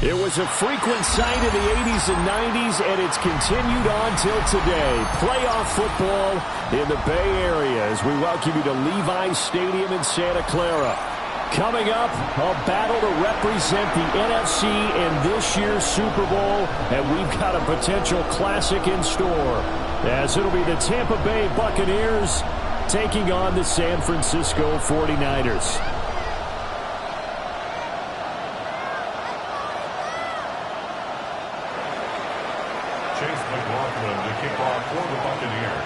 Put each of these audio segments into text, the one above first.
It was a frequent sight in the 80s and 90s, and it's continued on till today. Playoff football in the Bay Area as we welcome you to Levi's Stadium in Santa Clara. Coming up, a battle to represent the NFC in this year's Super Bowl, and we've got a potential classic in store, as it'll be the Tampa Bay Buccaneers taking on the San Francisco 49ers. The kickoff for the Buccaneers.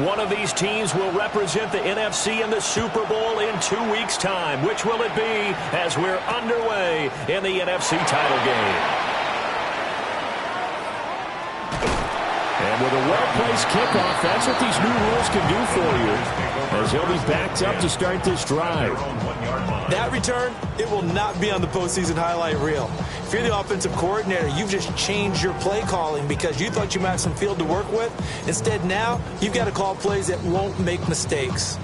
One of these teams will represent the NFC in the Super Bowl in 2 weeks' time. Which will it be as we're underway in the NFC title game? And with a well-placed kickoff, that's what these new rules can do for you, as he'll be backed up to start this drive. That return, it will not be on the postseason highlight reel. If you're the offensive coordinator, you've just changed your play calling because you thought you might have some field to work with. Instead, now, you've got to call plays that won't make mistakes.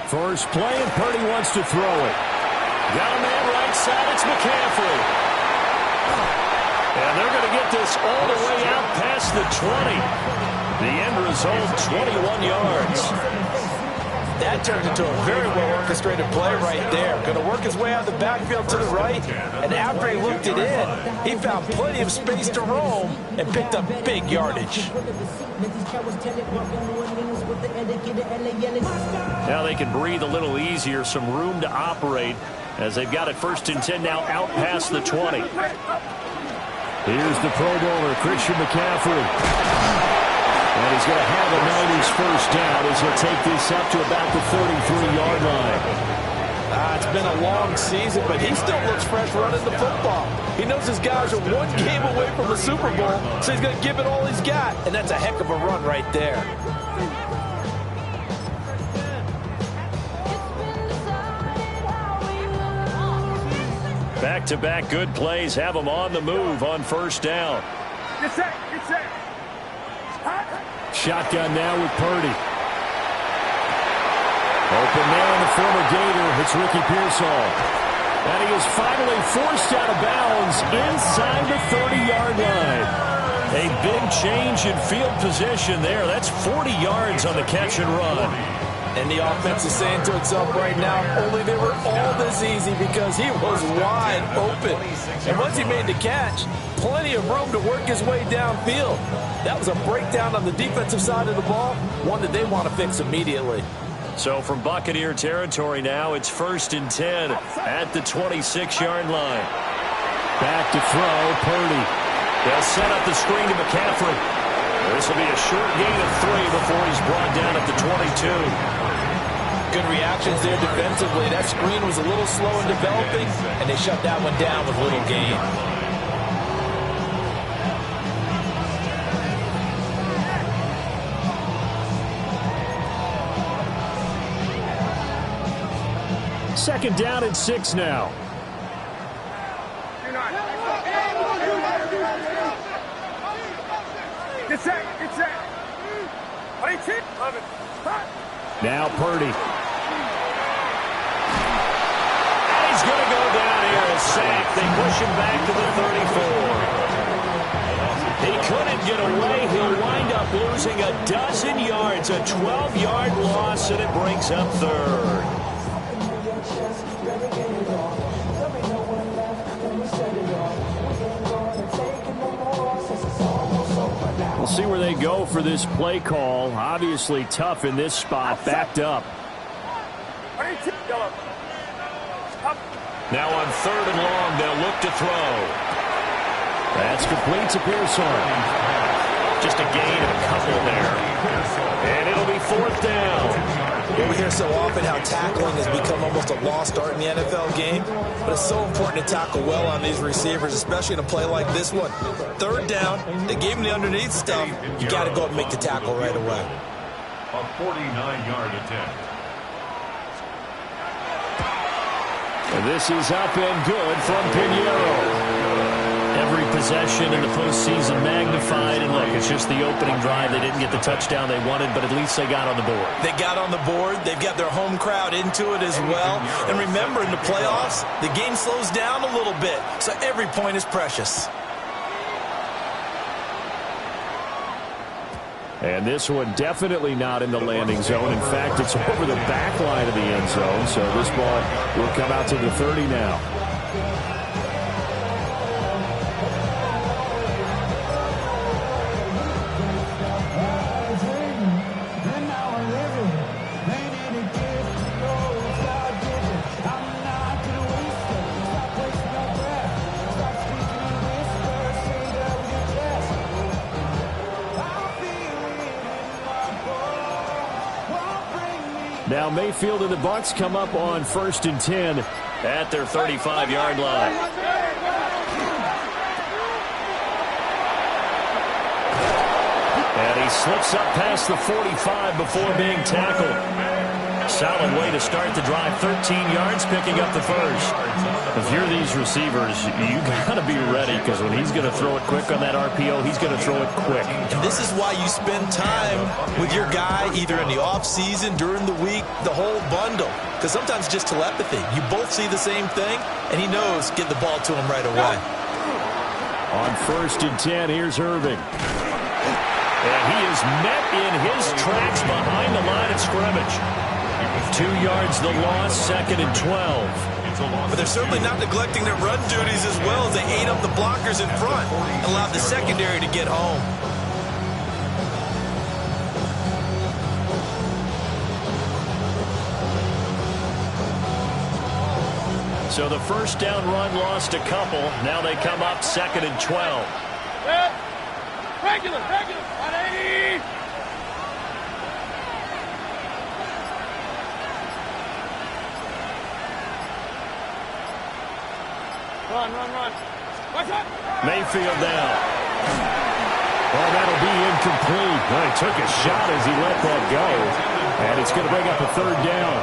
First play, and Purdy wants to throw it. Got a man right side, it's McCaffrey. And they're going to get this all the way out past the 20. The end result, 21 yards. That turned into a very well-orchestrated play right there. Going to work his way out of the backfield to the right, and after he looked it in, he found plenty of space to roam and picked up big yardage. Now they can breathe a little easier, some room to operate as they've got it 1st and 10 now out past the 20. Here's the Pro Bowler, Christian McCaffrey. And he's going to have a 90s first down as he'll take this up to about the 33-yard line. It's been a long season, but he still looks fresh running the football. He knows his guys are one game away from the Super Bowl, so he's going to give it all he's got, and that's a heck of a run right there. Back-to-back good plays have him on the move on first down. Get set. Shotgun now with Purdy. Open man, the former Gator. It's Ricky Pearsall. And he is finally forced out of bounds inside the 30-yard line. A big change in field position there. That's 40 yards on the catch and run. And the offense is saying to itself right now, only they were all this easy because he was wide open. And once he made the catch, plenty of room to work his way downfield. That was a breakdown on the defensive side of the ball, one that they want to fix immediately. So from Buccaneer territory now, it's 1st and 10 at the 26-yard line. Back to throw, Purdy. They'll set up the screen to McCaffrey. This will be a short gain of 3 before he's brought down at the 22. Good reactions there defensively. That screen was a little slow in developing, and they shut that one down with little gain. Second down and 6 now. Get set. Now Purdy. And he's going to go down here, a sack. They push him back to the 34. He couldn't get away. He'll wind up losing a dozen yards, a 12-yard loss, and it brings up 3rd. We'll see where they go for this play call. Obviously tough in this spot, backed up. Now on 3rd and long, they'll look to throw. That's complete to Pearsall. Just a gain of a couple there. And it'll be 4th down. We hear so often how tackling has become almost a lost art in the NFL game, but it's so important to tackle well on these receivers, especially in a play like this one. 3rd down, they gave him the underneath stuff. You got to go up and make the tackle right away. A 49-yard attempt. And this is up and good from Pinheiro. Every possession in the postseason magnified. dignified, and look, it's just the opening drive. They didn't get the touchdown they wanted, but at least they got on the board. They got on the board. They've got their home crowd into it as well. And remember, in the playoffs, the game slows down a little bit, so every point is precious. And this one definitely not in the landing zone. In fact, it's over the back line of the end zone, so this ball will come out to the 30 now. Now Mayfield and the Bucs come up on 1st and 10 at their 35-yard line. And he slips up past the 45 before being tackled. Solid way to start the drive. 13 yards, picking up the first. If you're these receivers, you got to be ready, because when he's going to throw it quick on that RPO, he's going to throw it quick. And this is why you spend time with your guy, either in the offseason, during the week, the whole bundle. Because sometimes just telepathy. You both see the same thing, and he knows get the ball to him right away. On 1st and 10, here's Irving. And he is met in his tracks behind the line of scrimmage. 2 yards the loss, 2nd and 12. But they're certainly not neglecting their run duties as well, as they ate up the blockers in front and allowed the secondary to get home. So the first down run lost a couple. Now they come up 2nd and 12. Regular, 180. Run. What's up? Mayfield down. Well, that'll be incomplete. Well, he took a shot as he let that go. And it's going to bring up a 3rd down.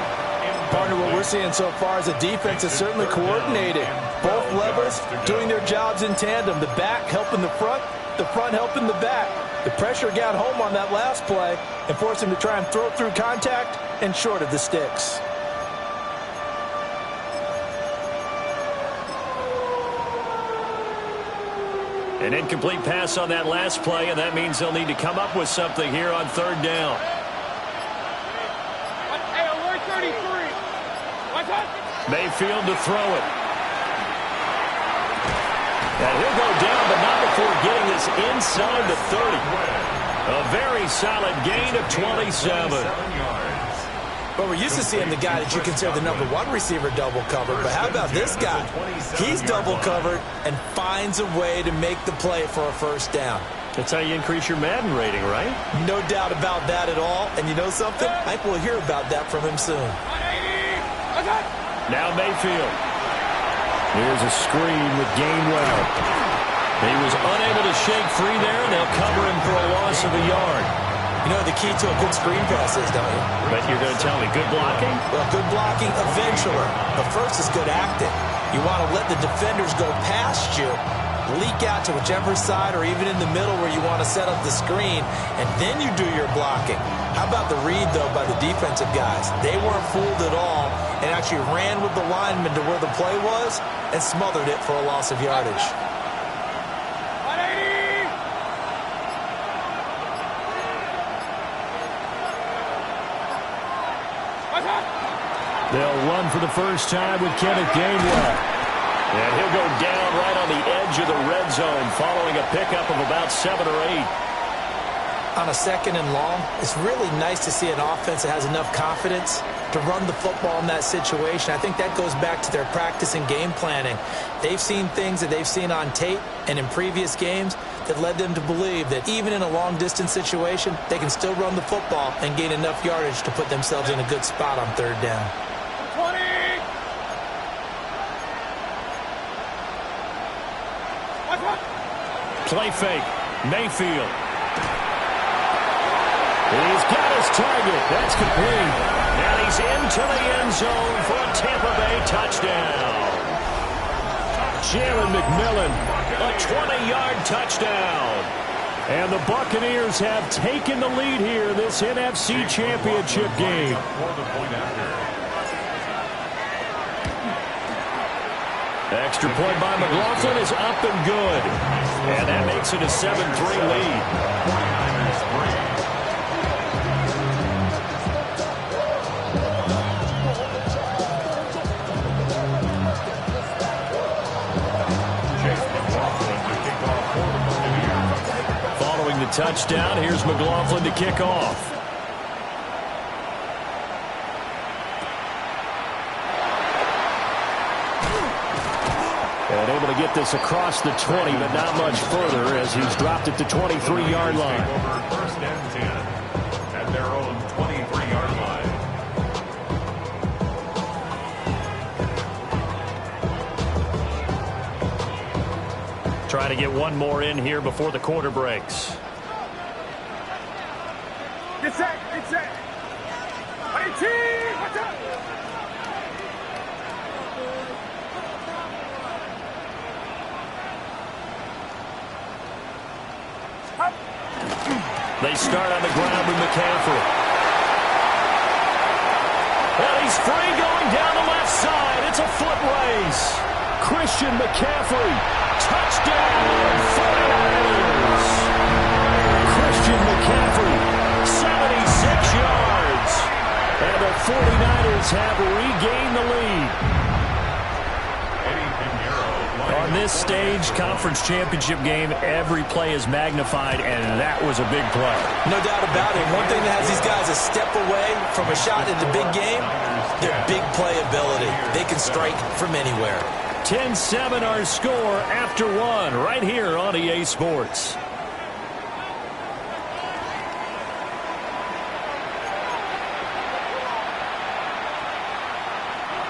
Partner, what we're seeing so far is a defense is certainly coordinated. Both levels doing their jobs in tandem. The back helping the front helping the back. The pressure got home on that last play and forced him to try and throw through contact and short of the sticks. An incomplete pass on that last play, and that means they'll need to come up with something here on 3rd down. Hey, alert 33. What's up? Mayfield to throw it. And he'll go down, but not before getting this inside the 30. A very solid gain of 27. But we're used to seeing the guy that you consider the #1 receiver double covered. But how about this guy? He's double covered and finds a way to make the play for a 1st down. That's how you increase your Madden rating, right? No doubt about that at all. And you know something? I think we'll hear about that from him soon. 180. What's up? Now Mayfield. Here's a screen with Gainwell. He was unable to shake free there, and they'll cover him for a loss of a yard. You know the key to a good screen pass is, don't you? But you're going to tell me good blocking? Well, good blocking eventually. But first is good acting. You want to let the defenders go past you, leak out to whichever side or even in the middle where you want to set up the screen, and then you do your blocking. How about the read, though, by the defensive guys? They weren't fooled at all and actually ran with the lineman to where the play was and smothered it for a loss of yardage. 180. What's up? They'll run for the first time with Kenneth Gainwell. And he'll go down right on the edge of the red zone following a pickup of about 7 or 8. On a 2nd and long, it's really nice to see an offense that has enough confidence to run the football in that situation. I think that goes back to their practice and game planning. They've seen things that they've seen on tape and in previous games that led them to believe that even in a long-distance situation, they can still run the football and gain enough yardage to put themselves in a good spot on 3rd down. 20. What's up? Play fake. Mayfield. He's got his target. That's complete. And he's into the end zone for a Tampa Bay touchdown. Jalen McMillan, a 20-yard touchdown. And the Buccaneers have taken the lead here in this NFC Championship game. Extra point by McLaughlin is up and good. And that makes it a 7-3 lead. Following the touchdown, here's McLaughlin to kick off. And able to get this across the 20, but not much further as he's dropped it to 23-yard line. First and 10 at their own 23-yard line. Trying to get one more in here before the quarter breaks. Get set, get set. 18, watch out. They start on the ground with McCaffrey. And he's free going down the left side. It's a foot race. Christian McCaffrey. Touchdown, 49ers. Christian McCaffrey, 76 yards. And the 49ers have regained the lead. On this stage, conference championship game, every play is magnified, and that was a big play. No doubt about it. One thing that has these guys a step away from a shot in the big game, their big play ability. They can strike from anywhere. 10-7 our score after one right here on EA Sports.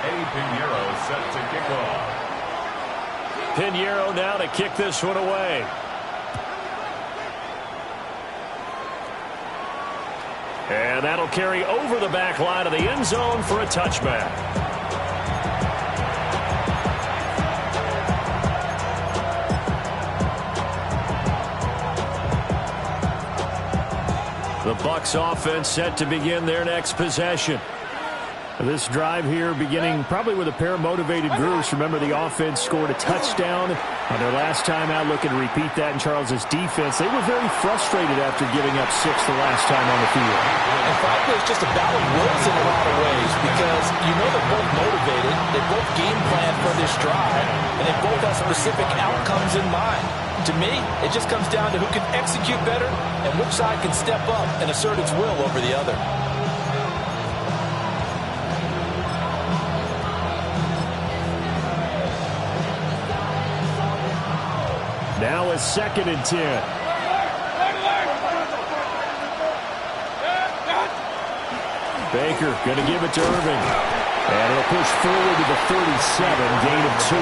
Eddie Pinheiro set to kick off. Pinheiro now to kick this one away. And that'll carry over the back line of the end zone for a touchback. The Bucs offense set to begin their next possession. This drive here beginning probably with a pair of motivated groups. Remember, the offense scored a touchdown on their last time out. Looking to repeat that in Charles's defense. They were very frustrated after giving up 6 the last time on the field. And frankly, it's just a battle of wills in a lot of ways because you know they're both motivated. They both game plan for this drive, and they both have specific outcomes in mind. To me, it just comes down to who can execute better and which side can step up and assert its will over the other. Now it's 2nd and 10. Baker going to give it to Irving. And it'll push forward to the 37, gain of 2.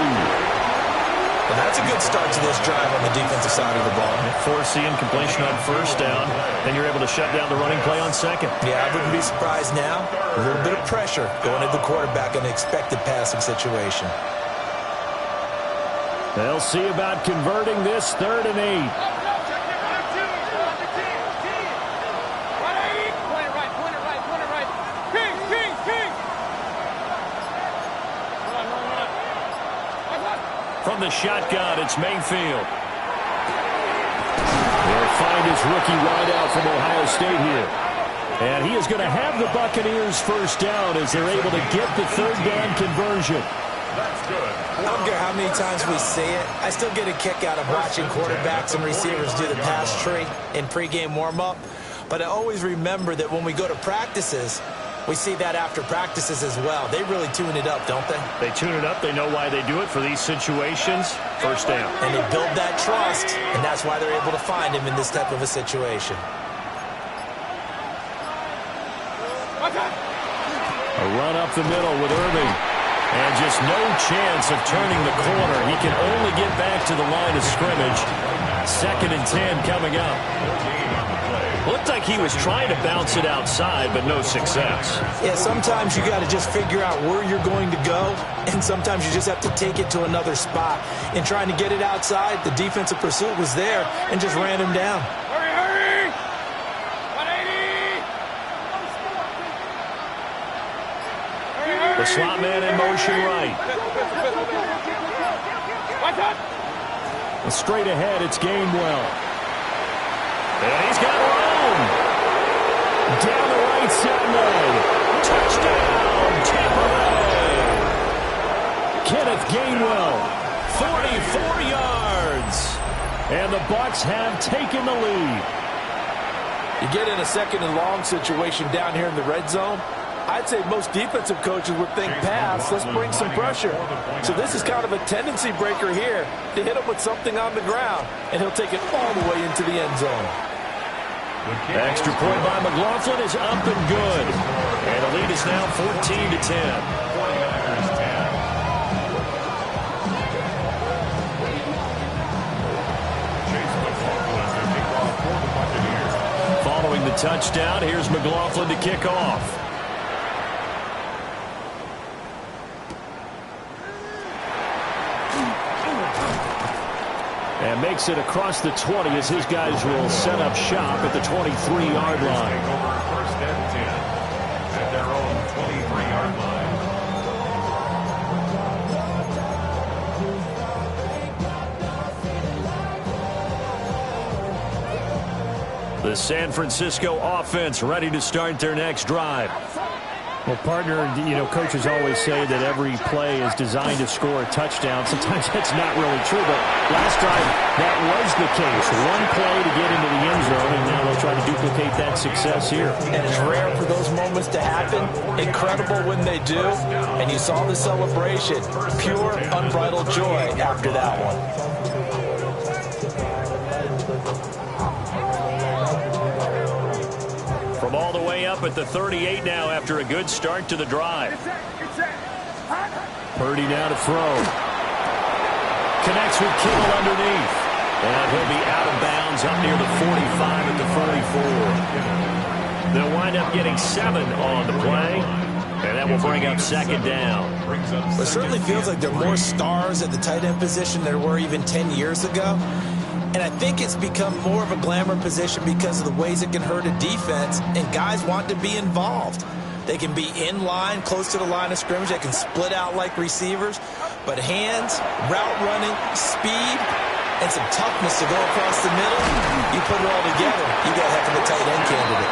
Well, that's a good start to this drive on the defensive side of the ball. Forcing completion on first down. Then you're able to shut down the running play on second. Yeah, I wouldn't be surprised now. A little bit of pressure going at the quarterback in an expected passing situation. They'll see about converting this 3rd and 8. From the shotgun, it's Mayfield. They'll find his rookie wideout from Ohio State here. And he is going to have the Buccaneers first down as they're able to get the 3rd down conversion. That's good. I don't care how many times we see it. I still get a kick out of watching quarterbacks and receivers do the pass tree in pregame warm-up. But I always remember that when we go to practices, we see that after practices as well. They really tune it up, don't they? They tune it up. They know why they do it for these situations. First down. And they build that trust, and that's why they're able to find him in this type of a situation. A run up the middle with Irving. And just no chance of turning the corner. He can only get back to the line of scrimmage. 2nd and 10 coming up. Looked like he was trying to bounce it outside, but no success. Yeah, sometimes you got to just figure out where you're going to go, and sometimes you just have to take it to another spot. In trying to get it outside, the defensive pursuit was there and just ran him down. slot man in motion right. Straight ahead, it's Gainwell. And he's got room. Down the right side. Touchdown, Tampa Bay. Kenneth Gainwell, 44 yards. And the Bucs have taken the lead. You get in a second and long situation down here in the red zone, I'd say most defensive coaches would think pass, let's bring some pressure. So this is kind of a tendency breaker here to hit him with something on the ground, and he'll take it all the way into the end zone. The extra point by McLaughlin is up and good. And the lead is now 14-10. Following the touchdown, here's McLaughlin to kick off. And makes it across the 20 as his guys will set up shop at the 23-yard line. First and 10 at their own 23-yard line. The San Francisco offense ready to start their next drive. Well, partner, coaches always say that every play is designed to score a touchdown. Sometimes that's not really true, but last drive, that was the case. One play to get into the end zone, and now they'll try to duplicate that success here. And it's rare for those moments to happen. Incredible when they do. And you saw the celebration. Pure, unbridled joy after that one. From all the way up at the 38 now after a good start to the drive. Purdy now to throw. Connects with Kittle underneath. And he'll be out of bounds up near the 45 at the 44. They'll wind up getting 7 on the play. And that will bring up second down. It certainly feels like there are more stars at the tight end position than there were even 10 years ago. And I think it's become more of a glamour position because of the ways it can hurt a defense, and guys want to be involved. They can be in line, close to the line of scrimmage. They can split out like receivers. But hands, route running, speed, and some toughness to go across the middle, you put it all together, you got a heck of a tight end candidate.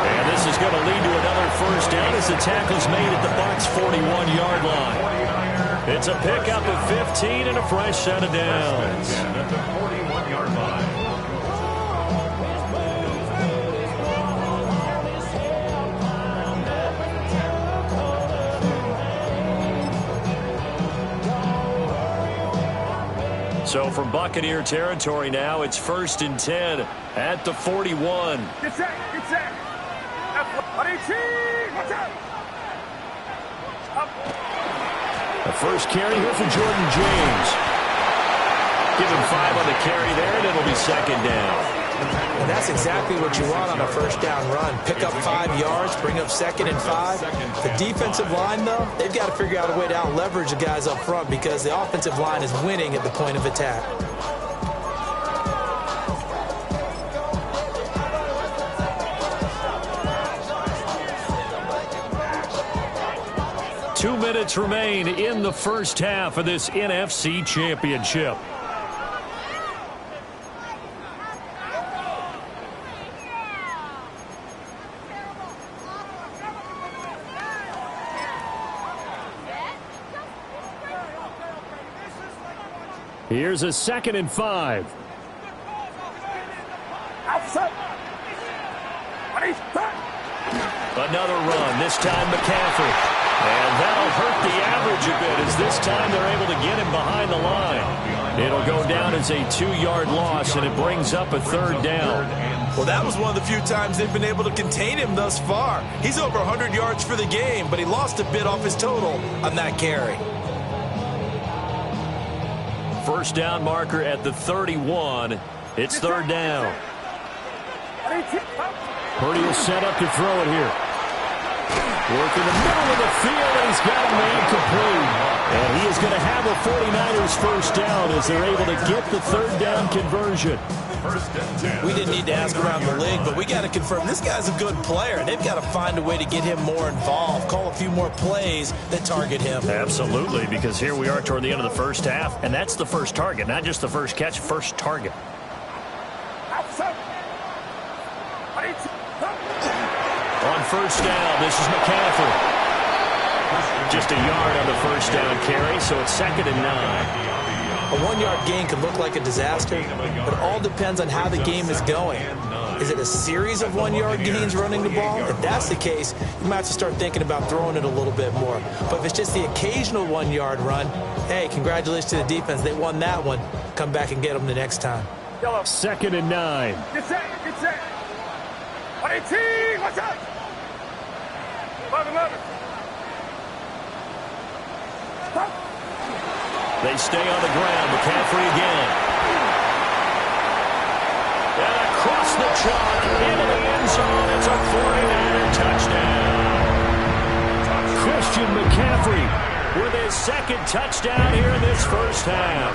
And this is going to lead to another first down as the tackle's made at the Bucs' 41-yard line. It's a pickup of 15 and a fresh set of downs. At the 41-yard line. So from Buccaneer territory now, it's 1st and 10 at the 41. Get set, get set. The first carry here for Jordan James. Give him 5 on the carry there, and it'll be second down. And that's exactly what you want on a first down run. Pick up 5 yards, bring up 2nd and 5. The defensive line, though, they've got to figure out a way to out-leverage the guys up front because the offensive line is winning at the point of attack. Two minutes remain in the first half of this NFC Championship. Here's a 2nd and 5. Another run, this time McCaffrey. And that'll hurt the average a bit as this time they're able to get him behind the line. It'll go down as a 2-yard loss, and it brings up a 3rd down. Well, that was one of the few times they've been able to contain him thus far. He's over 100 yards for the game, but he lost a bit off his total on that carry. First down marker at the 31. It's 3rd down. Purdy will set up to throw it here. Work in the middle of the field, and he's got a man complete. And he is going to have a 49ers first down as they're able to get the 3rd down conversion. First and 10. We didn't need to ask around the league, but we got to confirm this guy's a good player. They've got to find a way to get him more involved, call a few more plays that target him. Absolutely, because here we are toward the end of the first half, and that's the first target, not just the first catch, first target. On first down, this is McCaffrey. Just a yard on the first down carry, so it's 2nd and 9. A 1-yard gain can look like a disaster, but it all depends on how the game is going. Is it a series of 1-yard gains running the ball? If that's the case, you might have to start thinking about throwing it a little bit more. But if it's just the occasional 1-yard run, hey, congratulations to the defense. They won that one. Come back and get them the next time. 2nd and 9. Get set, get set. 18, watch out. 11. They stay on the ground. McCaffrey again. And across the chalk into the end zone. It's a 49er touchdown. Christian McCaffrey with his 2nd touchdown here in this first half.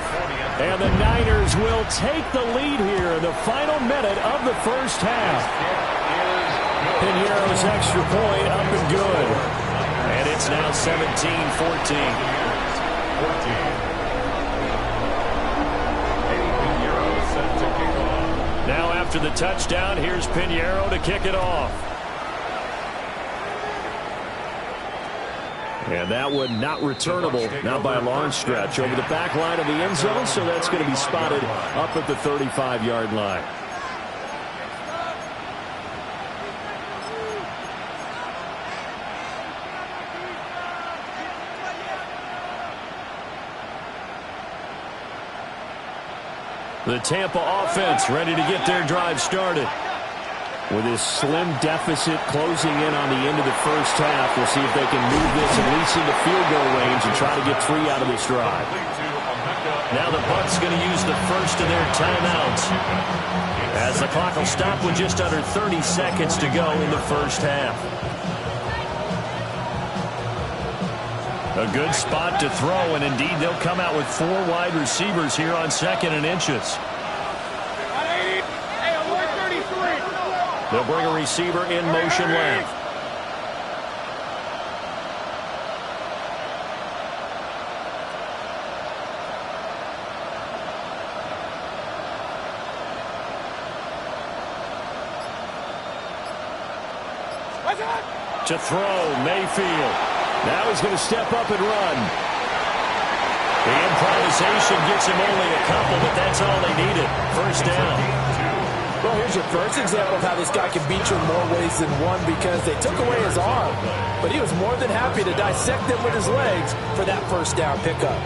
And the Niners will take the lead here in the final minute of the first half. Pinheiro's extra point up and good. And it's now 17-14. Now after the touchdown, here's Pinheiro to kick it off. And that one not returnable, not by a long stretch, over the back line of the end zone, so that's going to be spotted up at the 35-yard line. The Tampa offense ready to get their drive started. With this slim deficit closing in on the end of the first half, we'll see if they can move this at least into field goal range and try to get 3 out of this drive. Now the Bucs going to use the first of their timeouts, as the clock will stop with just under 30 seconds to go in the first half. A good spot to throw, and indeed they'll come out with 4 wide receivers here on 2nd and inches. They'll bring a receiver in motion left. To throw, Mayfield. Now he's going to step up and run. The improvisation gets him only a couple, but that's all they needed. First down. Well, here's your first example of how this guy can beat you in more ways than one, because they took away his arm, but he was more than happy to dissect them with his legs for that first down pickup.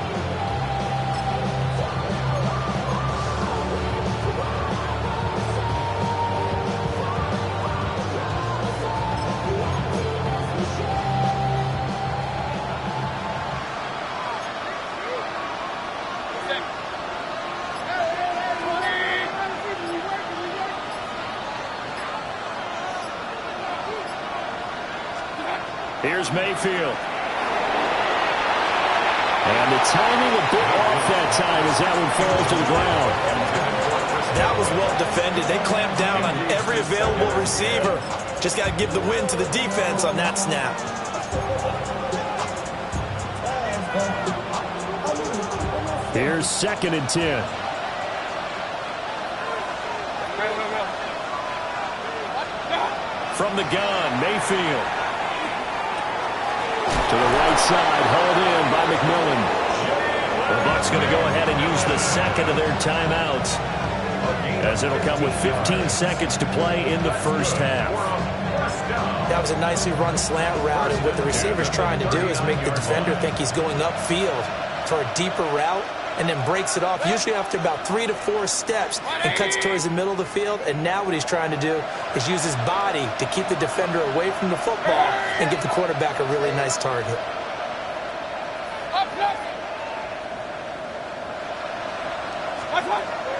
Here's Mayfield. And the timing a bit off that time as that one falls to the ground. That was well defended. They clamped down on every available receiver. Just got to give the win to the defense on that snap. Here's 2nd and 10. From the gun, Mayfield. To the right side, hauled in by McMillan. The Bucs going to go ahead and use the 2nd of their timeouts, as it'll come with 15 seconds to play in the first half. That was a nicely run slant route, and what the receiver's trying to do is make the defender think he's going upfield for a deeper route, and then breaks it off, usually after about 3 to 4 steps, and cuts towards the middle of the field. And now what he's trying to do is use his body to keep the defender away from the football and give the quarterback a really nice target.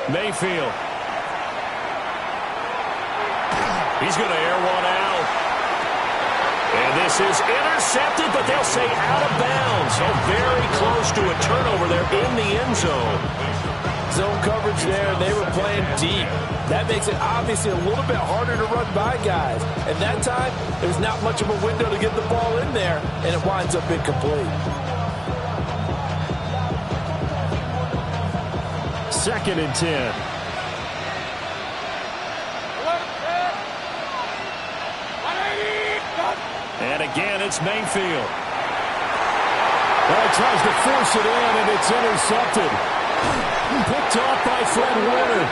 Mayfield. He's going to air one out. And this is intercepted, but they'll say out of bounds. So very close to a turnover there in the end zone. It's zone coverage there, and they were playing deep. That makes it obviously a little bit harder to run by guys. And that time, there's not much of a window to get the ball in there, and it winds up incomplete. 2nd and 10. And again, it's Mayfield. Well, he tries to force it in, and it's intercepted. Picked off by Fred Warner.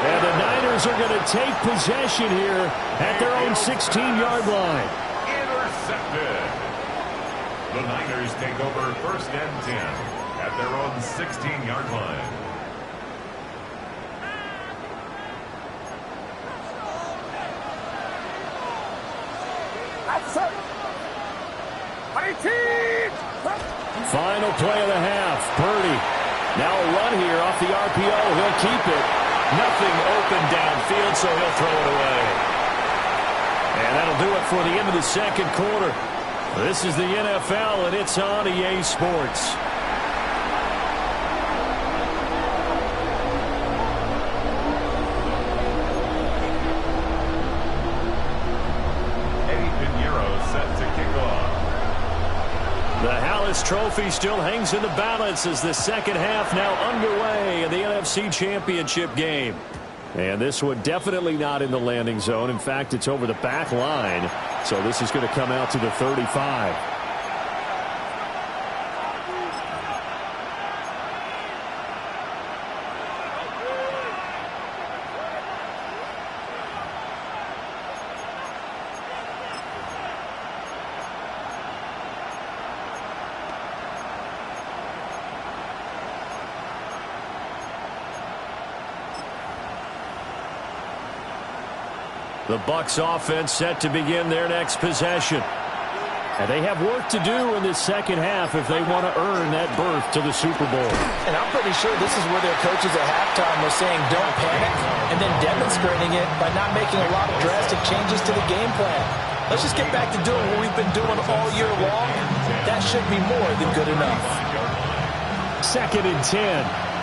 And the Niners are going to take possession here at their own 16-yard line. Intercepted. The Niners take over 1st and 10 at their own 16-yard line. Final play of the half. Purdy. Now a run here off the RPO. He'll keep it. Nothing open downfield, so he'll throw it away. And that'll do it for the end of the 2nd quarter. This is the NFL, and it's on EA Sports. The Hallis Trophy still hangs in the balance as the 2nd half now underway in the NFC Championship game. And this one definitely not in the landing zone. In fact, it's over the back line. So this is going to come out to the 35. The Bucs offense set to begin their next possession. And they have work to do in this 2nd half if they want to earn that berth to the Super Bowl. And I'm pretty sure this is where their coaches at halftime were saying don't panic, and then demonstrating it by not making a lot of drastic changes to the game plan. Let's just get back to doing what we've been doing all year long. That should be more than good enough. 2nd and 10.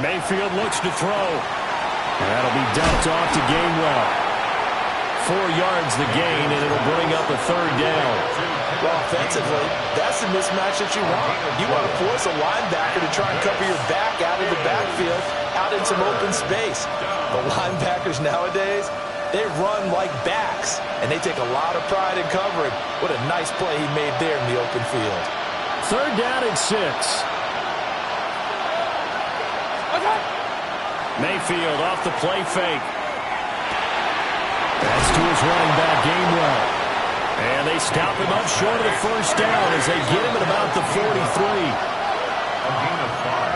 Mayfield looks to throw. That'll be dumped off to Gainwell. 4 yards the gain, and it'll bring up a 3rd down. Well, offensively, that's the mismatch that you want. You want to force a linebacker to try and cover your back out of the backfield, out in some open space. The linebackers nowadays, they run like backs, and they take a lot of pride in covering. What a nice play he made there in the open field. 3rd down and 6. Mayfield off the play fake. That's to his running back, Gainwell. And they stop him up short of the 1st down as they get him at about the 43. A gain of 5.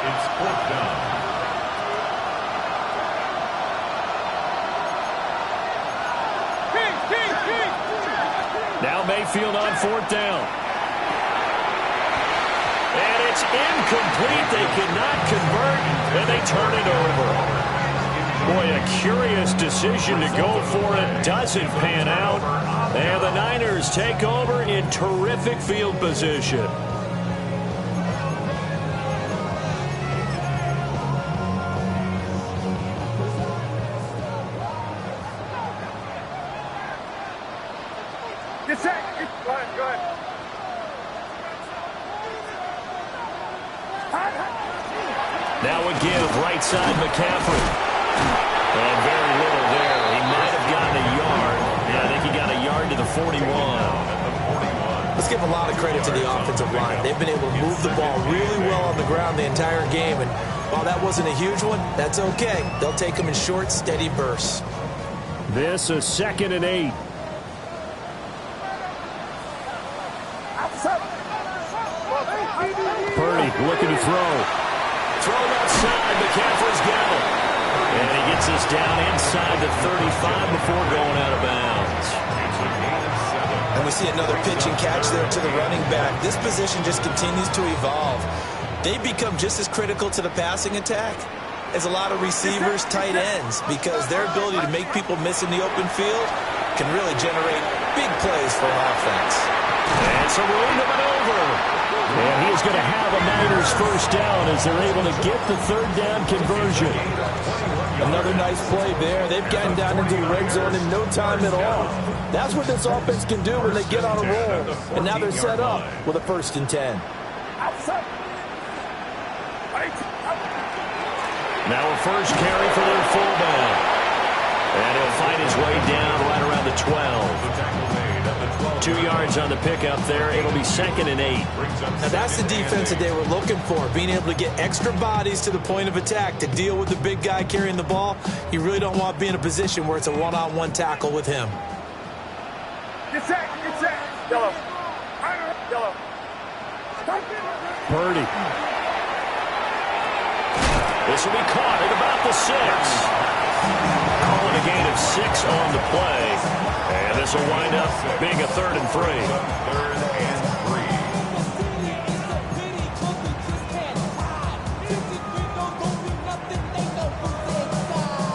It's 4th down. Now Mayfield on 4th down. And it's incomplete. They cannot convert, and they turn it over. Boy, a curious decision to go for it. Doesn't pan out. And the Niners take over in terrific field position. Get set. Go ahead. Now a give, right side McCaffrey. And very little there. He might have gotten a yard. Yeah, I think he got a yard to the 41. Let's give a lot of credit to the offensive line. They've been able to move the ball really well on the ground the entire game. And while that wasn't a huge one, that's okay. They'll take them in short, steady bursts. This is 2nd and 8. Purdy looking to throw. Thrown outside. McCaffrey's got it. And he gets us down inside the 35 before going out of bounds. And we see another pitch and catch there to the running back. This position just continues to evolve. They become just as critical to the passing attack is a lot of receivers, tight ends, because their ability to make people miss in the open field can really generate big plays for an offense. And so we're into maneuver. And he is going to have a Niners first down as they're able to get the third down conversion. Another nice play there. They've gotten down into the red zone in no time at all. That's what this offense can do when they get on a roll. And now they're set up with a 1st and 10. Now a first carry for their fullback. And he'll find his way down right around the 12. 2 yards on the pickup there. It'll be 2nd and 8. Now that's the defense that they were looking for, being able to get extra bodies to the point of attack to deal with the big guy carrying the ball. You really don't want to be in a position where it's a one-on-one tackle with him. Get set. Yellow. Yellow. Purdy. This will be caught at about the 6. Calling a gain of 6 on the play. And this will wind up being a 3rd and 3. 3rd and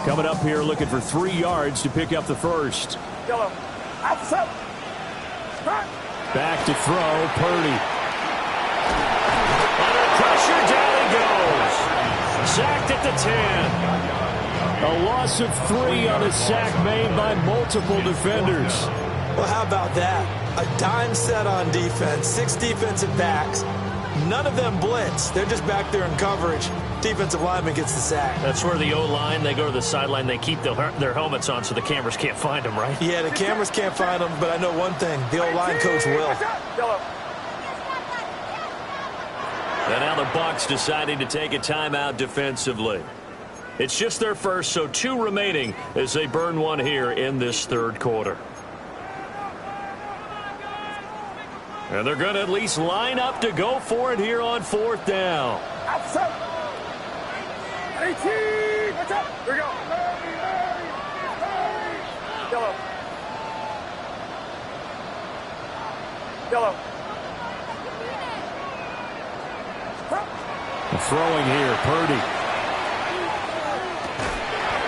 3. Coming up here looking for 3 yards to pick up the first. Yellow. Outside. Back to throw, Purdy. Under pressure, down he goes. Sacked at the 10. A loss of 3 on a sack made by multiple defenders. Well, how about that? A dime set on defense, 6 defensive backs. None of them blitz. They're just back there in coverage. Defensive lineman gets the sack. That's where the O-line, they go to the sideline, they keep their helmets on so the cameras can't find them, right? Yeah, the cameras can't find them, but I know one thing. The O-line coach will. And now the Bucs deciding to take a timeout defensively. It's just their first, so 2 remaining as they burn 1 here in this 3rd quarter. And they're going to at least line up to go for it here on 4th down. Outside. 18. Watch out. Here we go. Yellow. Yellow. Throwing here, Purdy.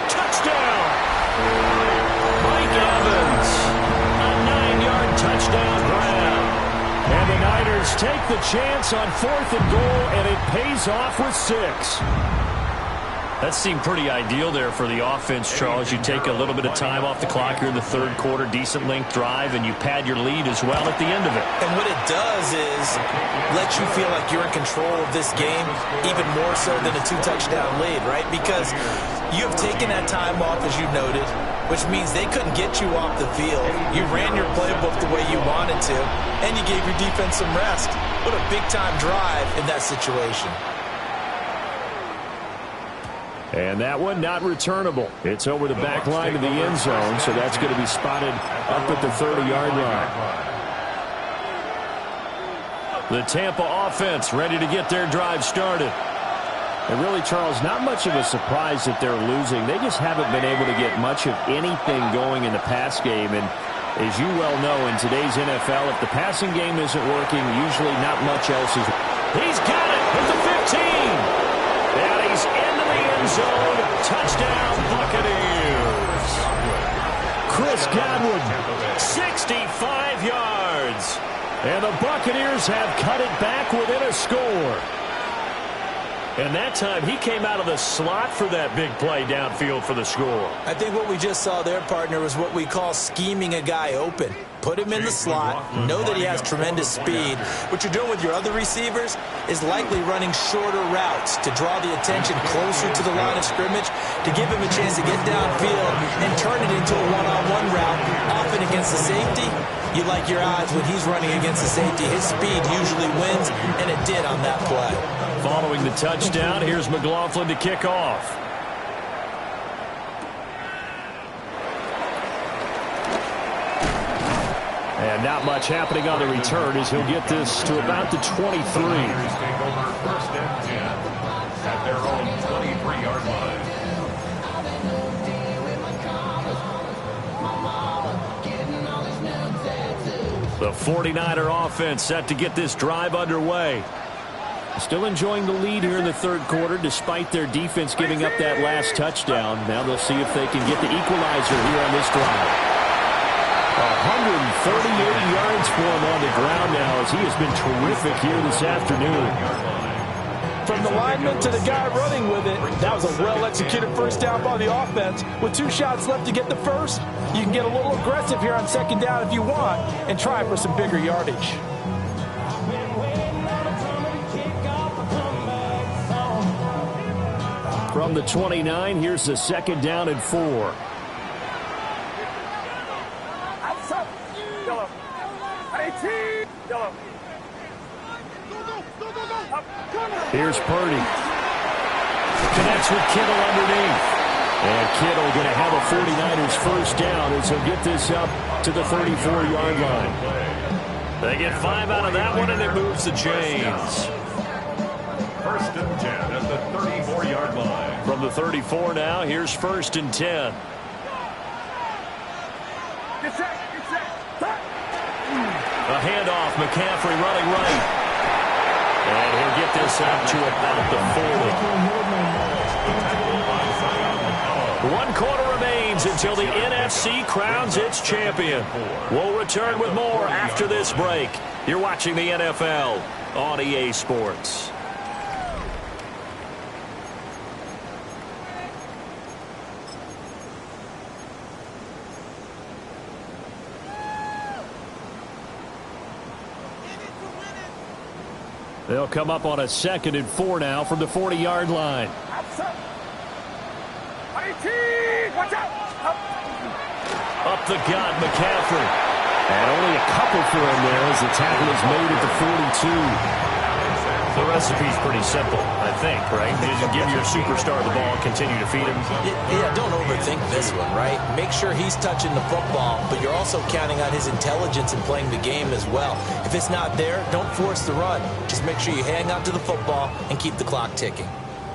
Touchdown! Mike Evans. A 9-yard touchdown grab. And the Niners take the chance on 4th and goal, and it pays off with 6. That seemed pretty ideal there for the offense, Charles. You take a little bit of time off the clock here in the 3rd quarter, decent length drive, and you pad your lead as well at the end of it. And what it does is let you feel like you're in control of this game, even more so than a 2-touchdown lead, right? Because you have taken that time off, as you noted, which means they couldn't get you off the field. You ran your playbook the way you wanted to, and you gave your defense some rest. What a big-time drive in that situation. And that one not returnable. It's over the back line of the end zone, so that's going to be spotted up at the 30-yard line. The Tampa offense ready to get their drive started. And really, Charles, not much of a surprise that they're losing. They just haven't been able to get much of anything going in the pass game. And as you well know, in today's NFL, if the passing game isn't working, usually not much else is. He's got it at the 15. And he's into the end zone. Touchdown, Buccaneers. Chris Godwin, 65 yards. And the Buccaneers have cut it back within a score. And that time, he came out of the slot for that big play downfield for the score. I think what we just saw there, partner, was what we call scheming a guy open. Put him in the slot, know that he has tremendous speed. What you're doing with your other receivers is likely running shorter routes to draw the attention closer to the line of scrimmage, to give him a chance to get downfield and turn it into a one-on-one route, often against the safety. You like your odds when he's running against the safety. His speed usually wins, and it did on that play. Following the touchdown, here's McLaughlin to kick off. And not much happening on the return as he'll get this to about the 23. Take over 1st and 10 at their own 23-yard line. The 49er offense set to get this drive underway. Still enjoying the lead here in the third quarter, despite their defense giving up that last touchdown. Now they'll see if they can get the equalizer here on this drive. 138 yards for him on the ground now, as he has been terrific here this afternoon. From the lineman to the guy running with it, that was a well-executed first down by the offense. With 2 shots left to get the first, you can get a little aggressive here on second down if you want and try for some bigger yardage. From the 29, here's the second down and 4. Here's Purdy. Connects with Kittle underneath. And Kittle going to have a 49ers first down as he'll get this up to the 34-yard line. They get 5 out of that one, and it moves the chains. First and 10 at the 34-yard line. From the 34 now, here's first and 10. A handoff, McCaffrey running right. And he'll get this out to about the 40. 1 quarter remains until the NFC crowns its champion. We'll return with more after this break. You're watching the NFL on EA Sports. They'll come up on a second and 4 now from the 40-yard line. Up the gut, McCaffrey. And only a couple for him there as the tackle is made at the 42. The recipe's pretty simple, I think, right? You just give your superstar the ball and continue to feed him. Yeah, don't overthink this one, right? Make sure he's touching the football, but you're also counting on his intelligence in playing the game as well. If it's not there, don't force the run. Just make sure you hang on to the football and keep the clock ticking.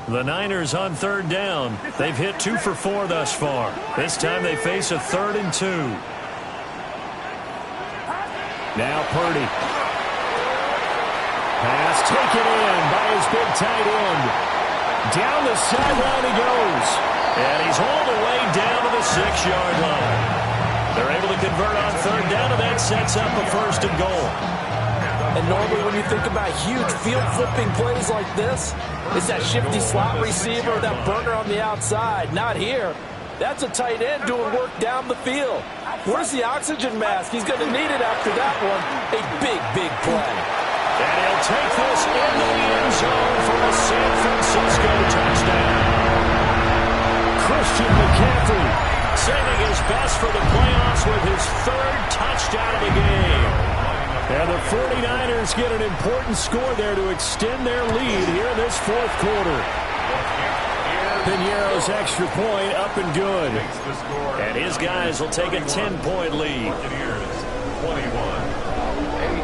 The Niners on third down. They've hit 2 for 4 thus far. This time they face a 3rd and 2. Now Purdy. Pass taken in by his big tight end. Down the sideline he goes. And he's hauled away down to the 6-yard line. They're able to convert on third down, and that sets up a 1st and goal. And normally when you think about huge field-flipping plays like this, it's that shifty slot receiver, that burner on the outside. Not here. That's a tight end doing work down the field. Where's the oxygen mask? He's going to need it after that one. A big, big play. And he'll take this into the end zone for a San Francisco touchdown. Christian McCaffrey saving his best for the playoffs with his 3rd touchdown of the game. And the 49ers get an important score there to extend their lead here in this 4th quarter. Piñeiro's extra point up and good. And his guys will take a 10-point lead. 21.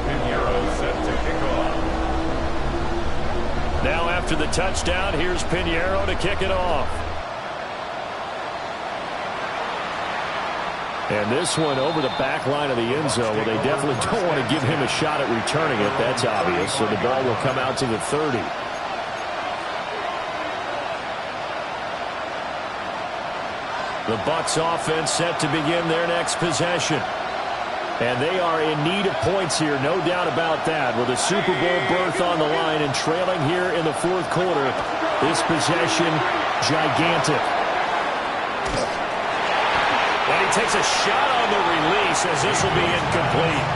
Piñeiro set to kick off. Now after the touchdown, here's Piñeiro to kick it off. And this one over the back line of the end zone. Well, they definitely don't want to give him a shot at returning it. That's obvious. So the ball will come out to the 30. The Bucs offense set to begin their next possession. And they are in need of points here, no doubt about that. With a Super Bowl berth on the line and trailing here in the 4th quarter, this possession, gigantic. And he takes a shot on the release as this will be incomplete.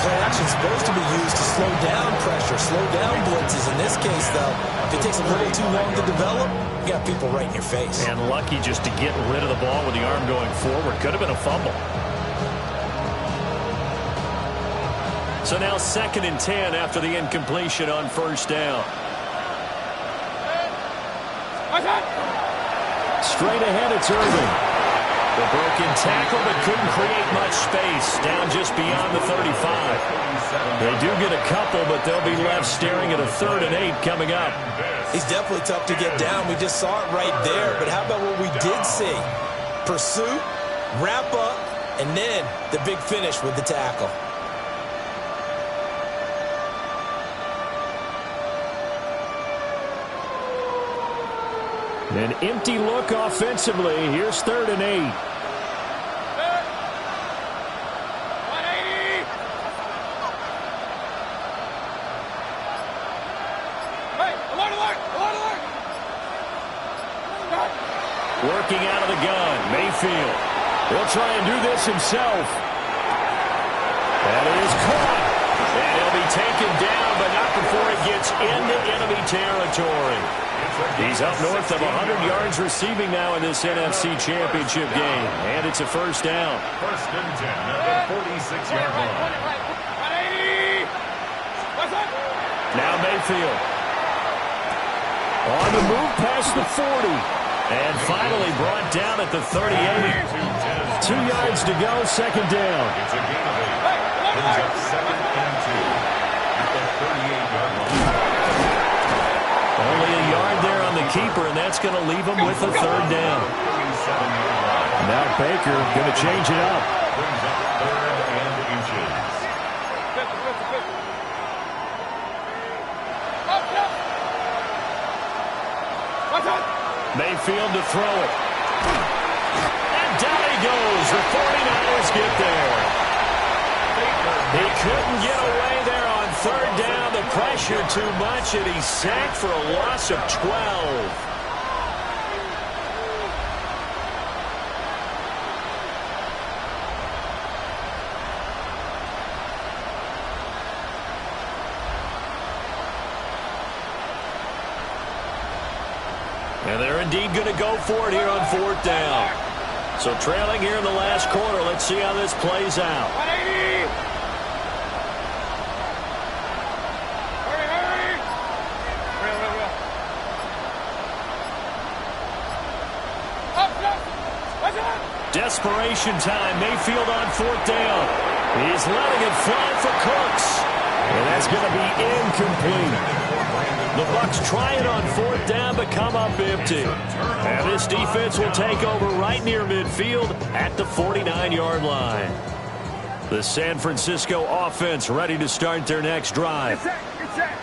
Play action's supposed to be used to slow down pressure, slow down blitzes. In this case, though, if it takes a little too long to develop, you got people right in your face. And lucky just to get rid of the ball with the arm going forward. Could have been a fumble. So now 2nd and 10 after the incompletion on 1st down. Straight ahead, it's Irving. The broken tackle, but couldn't create much space. Down just beyond the 35. They do get a couple, but they'll be left staring at a 3rd and 8 coming up. He's definitely tough to get down. We just saw it right there. But how about what we did see? Pursuit, wrap up, and then the big finish with the tackle. An empty look offensively. Here's 3rd and 8. Working out of the gun, Mayfield. He'll try and do this himself. That is caught. And he'll be taken down, but not before it gets into enemy territory. He's up north of 100 yards receiving now in this NFC Championship game. And it's a first down. 1st and 10 at the 46-yard line. Now Mayfield. On the move past the 40. And finally brought down at the 38. 2 yards to go, 2nd down. It's a gain of 8. Brings up 2nd and 2 at the 38-yard line. Only a yard there on the keeper, and that's going to leave him with a 3rd down. 37-yard line. Now Baker going to change it up. Brings up 3rd and inches. Mayfield to throw it. And down he goes. The 49ers get there. He couldn't get away there on 3rd down. The pressure too much, and he's sacked for a loss of 12. And they're indeed going to go for it here on 4th down. So trailing here in the last quarter. Let's see how this plays out. Desperation time. Mayfield on 4th down. He's letting it fly for Cooks. And that's going to be incomplete. The Bucs try it on 4th down, but come up empty. And this defense will take over right near midfield at the 49-yard line. The San Francisco offense ready to start their next drive.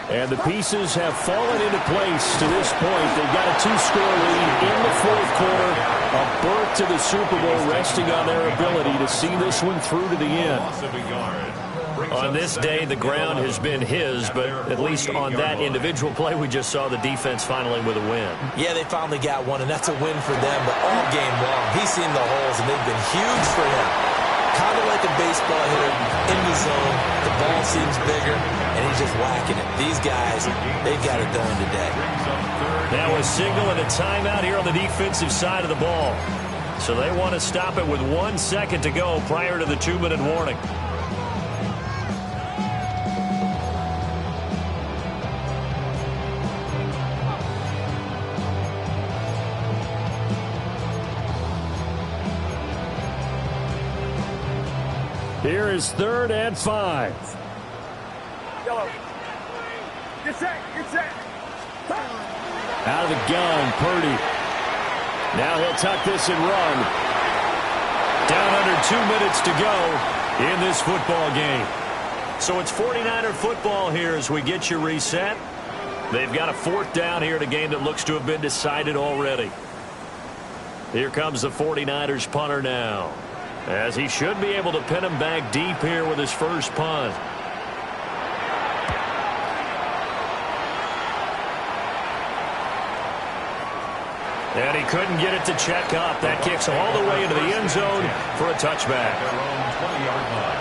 And the pieces have fallen into place to this point. They've got a 2-score lead in the 4th quarter. A berth to the Super Bowl resting on their ability to see this one through to the end. On this day, the ground has been his, but at least on that individual play, we just saw the defense finally with a win. Yeah, they finally got one, and that's a win for them, but all game long, he's seen the holes, and they've been huge for him. Kind of like a baseball hitter in the zone. The ball seems bigger, and he's just whacking it. These guys, they've got it done today. Now a signal and a timeout here on the defensive side of the ball. So they want to stop it with 1 second to go prior to the 2-minute warning. Here is 3rd and 5. Yellow. Get set. Get set. Out of the gun, Purdy. Now he'll tuck this and run. Down under 2 minutes to go in this football game. So it's 49er football here as we get you reset. They've got a 4th down here in a game that looks to have been decided already. Here comes the 49ers punter now, as he should be able to pin him back deep here with his first punt. And he couldn't get it to check up. That kicks all the way into the end zone for a touchback. Their own 20-yard line.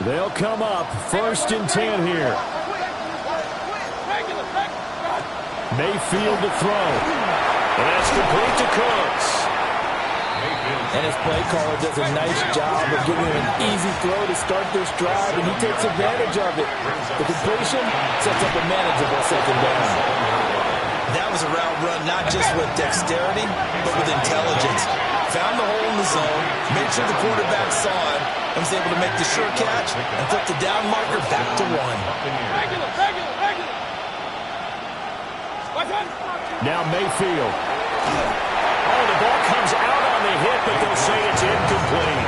They'll come up 1st and 10 here. Mayfield to throw. And that's complete to Cooks. And his play caller does a nice job of giving him an easy throw to start this drive, and he takes advantage of it. The completion sets up a manageable 2nd down. That was a route run not just with dexterity, but with intelligence. Found the hole in the zone, made sure the quarterback saw it, and was able to make the sure catch and flip the down marker back to 1. Now Mayfield. Oh, the ball comes out on the hit, but they'll say it's incomplete.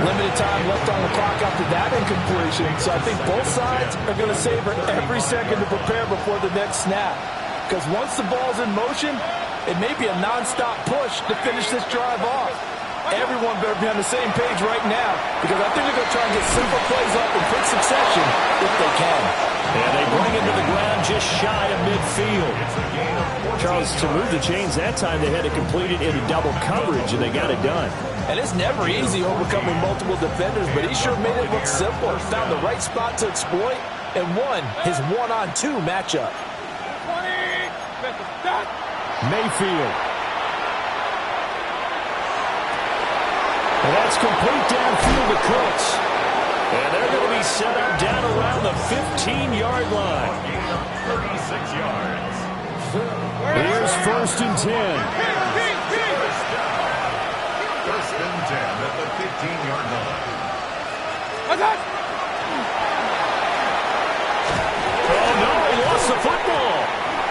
Limited time left on the clock after that incompletion, so I think both sides are going to savor every second to prepare before the next snap. Because once the ball's in motion, it may be a non-stop push to finish this drive off. Everyone better be on the same page right now, because I think they're going to try and get simple plays up in quick succession if they can. And they bring it to the ground just shy of midfield. Charles, to move the chains that time, they had to complete it into double coverage, and they got it done. And it's never easy overcoming multiple defenders, but he sure made it look simple. Found the right spot to exploit and won his one-on-two matchup. Mayfield. And that's complete downfield to Cooks. And they're going to be set up down around the 15-yard line. 36 yards. Here's 1st and 10. First and 10 at the 15-yard line. Oh, no, he lost the football.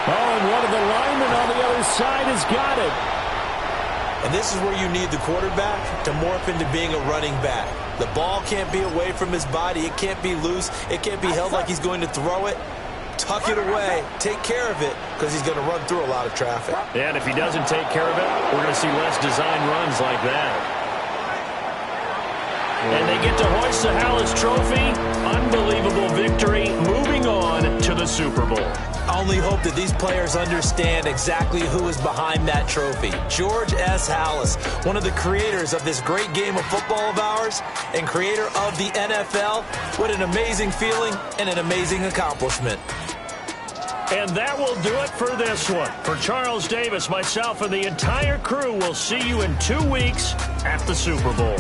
Oh, and one of the linemen on the other side has got it. And this is where you need the quarterback to morph into being a running back. The ball can't be away from his body. It can't be loose. It can't be held like he's going to throw it. Tuck it away. Take care of it, because he's going to run through a lot of traffic. And if he doesn't take care of it, we're going to see less design runs like that. And they get to hoist the Hallis Trophy. Unbelievable victory. Moving on to the Super Bowl. I only hope that these players understand exactly who is behind that trophy. George S. Hallis, one of the creators of this great game of football of ours and creator of the NFL. What an amazing feeling and an amazing accomplishment. And that will do it for this one. For Charles Davis, myself, and the entire crew, we'll see you in 2 weeks at the Super Bowl.